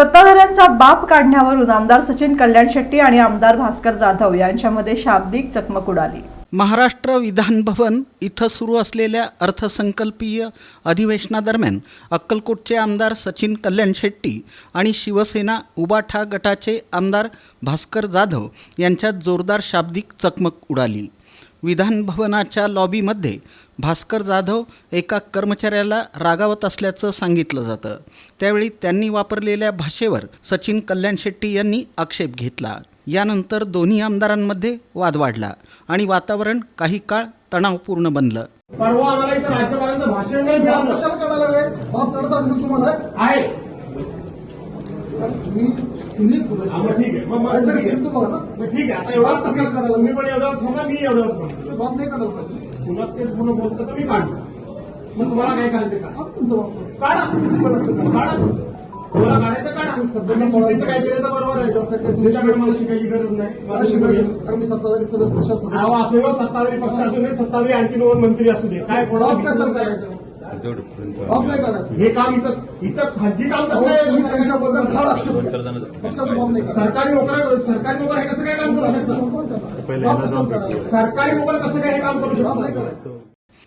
सत्ताधाऱ्यांचा बाप काढण्यावरून आमदार सचिन कल्याण शेट्टी आणि आमदार भास्कर जाधव यांच्यामध्ये शाब्दिक चकमक उडाली। महाराष्ट्र विधान भवन इथं सुरू असलेल्या अर्थसंकल्पीय अधिवेशनादरम्यान अक्कलकोटचे आमदार सचिन कल्याण शेट्टी आणि शिवसेना उबाठा गटाचे आमदार भास्कर जाधव यांच्यात जोरदार शाब्दिक चकमक उडाली। विधान भवनाच्या लॉबीमध्ये भास्कर जाधव एका कर्मचाऱ्याला रागावत असल्याचं सांगितलं जातं। त्यावेळी त्यांनी वापरलेल्या भाषेवर सचिन कल्याण शेट्टी यांनी आक्षेप घेतला। यानंतर दोन्ही आमदारांमध्ये वाद वाढला आणि वातावरण काही काळ तणावपूर्ण बनलं। परवा आम्हाला इथं राज्यपालांचं भाषण नाही मिळालं। कशाला काढायला लागले? बाप काढायचा अनुभव तुम्हाला आहे तुम्ही सिनियर सदस्य ठीक आहे मग जरी शिकतो बघा ना मग ठीक आहे आता एवढा कशाला करायला मी पण एवढा थांबा मी एवढा थांबतो बाप नाही काढायला पाहिजे। पुन्हा ते पुन्हा बोलतो तर मी काढतो। मग तुम्हाला काय करायचं का? बाप तुमचा बाप काढा काढा तुम्हाला काढायचं काढा। सध्या काय केलं तर बरोबर आहे। तुमच्याकडे मला शिकायची गरज नाही। मला शिकायचं कारण मी सत्ताधारी सदस्य अहो असो सत्ताधारी पक्ष असू दे सत्ताधारी आणखी 2 मंत्री असू दे काय बाप कोणाला कशाला काढायचं? बाप नाही काढायचं। हे काम इथं खाजगी काम कसं तुम्ही आहे? त्यांच्याबद्दल फार आक्षेप घ्या। पक्षाचा बाप नाही काढायचा। सरकारी नोकर हे कसं काय काम करू शकतात? बाप कशाला काढायचा? सरकारी नोकर कसं काय हे काम करू शकतात?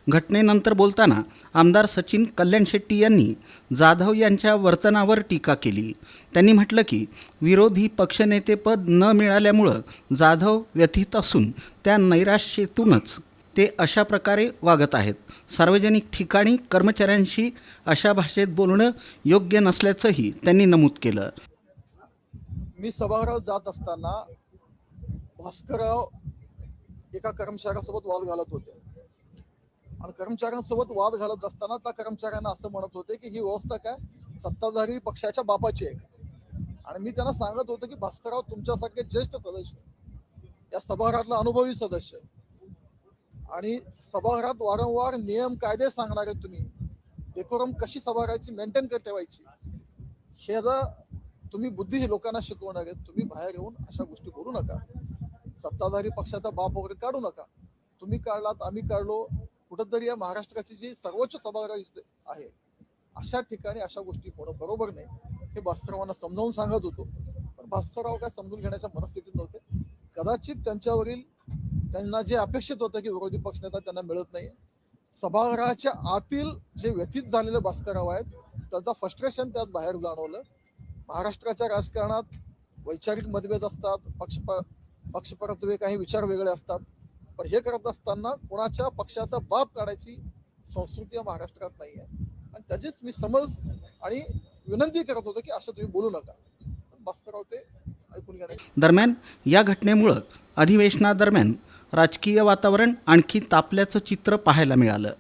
घटनेनंतर बोलताना आमदार सचिन कल्याण शेट्टी यांनी जाधव यांच्या वर्तनावर टीका केली। त्यांनी म्हटलं की विरोधी पक्षनेतेपद न मिळाल्यामुळं जाधव व्यथित असून त्या नैराश्यातूनच ते अशा प्रकारे वागत आहेत। सार्वजनिक ठिकाणी कर्मचाऱ्यांशी अशा भाषेत बोलणं योग्य नसल्याचंही त्यांनी नमूद केलं। मी सभागृहात जात असताना भास्करराव एका कर्मचाऱ्यासोबत वाद घालत होते आणि कर्मचाऱ्यांसोबत वाद घालत असताना त्या कर्मचाऱ्यांना असं म्हणत होते की ही व्यवस्था काय सत्ताधारी पक्षाच्या बापाची आहे। आणि मी त्यांना सांगत होतो की भास्करराव तुमच्यासारखे ज्येष्ठ सदस्य या सभागृहातला अनुभवी सदस्य आणि सभागृहात वारंवार नियम कायदे सांगणारे तुम्ही डेकोरम कशी सभागृहाची मेंटेन ठेवायची हे जर तुम्ही बुद्धी लोकांना शिकवणार आहेत तुम्ही बाहेर येऊन अशा गोष्टी करू नका। सत्ताधारी पक्षाचा बाप वगैरे काढू नका। तुम्ही काढलात आम्ही काढलो कुठंतरी या महाराष्ट्राची जी सर्वोच्च सभागृह आहे अशा ठिकाणी अशा गोष्टी होणं बरोबर नाही हे भास्कररावांना समजावून सांगत होतो। पण भास्करराव काय समजून घेण्याच्या मनस्थितीत नव्हते। कदाचित त्यांच्यावरील त्यांना जे अपेक्षित होतं की विरोधी पक्षनेता त्यांना मिळत नाही। सभागृहाच्या आतील जे व्यथित झालेले भास्करराव आहेत त्याचा फ्रस्ट्रेशन त्यात बाहेर जाणवलं। महाराष्ट्राच्या राजकारणात वैचारिक मतभेद असतात, पक्षपातळीवर काही विचार वेगळे असतात, पण हे करत असताना कोणाच्या पक्षाचा बाप काढायची संस्कृती या महाराष्ट्रात नाही आहे आणि त्याचीच मी समज आणि विनंती करत होतो की असं तुम्ही बोलू नका। भास्करराव ते ऐकून घेण्याची। दरम्यान या घटनेमुळं अधिवेशनादरम्यान राजकीय वातावरण आणखी तापल्याचं चित्र पाहायला मिळालं।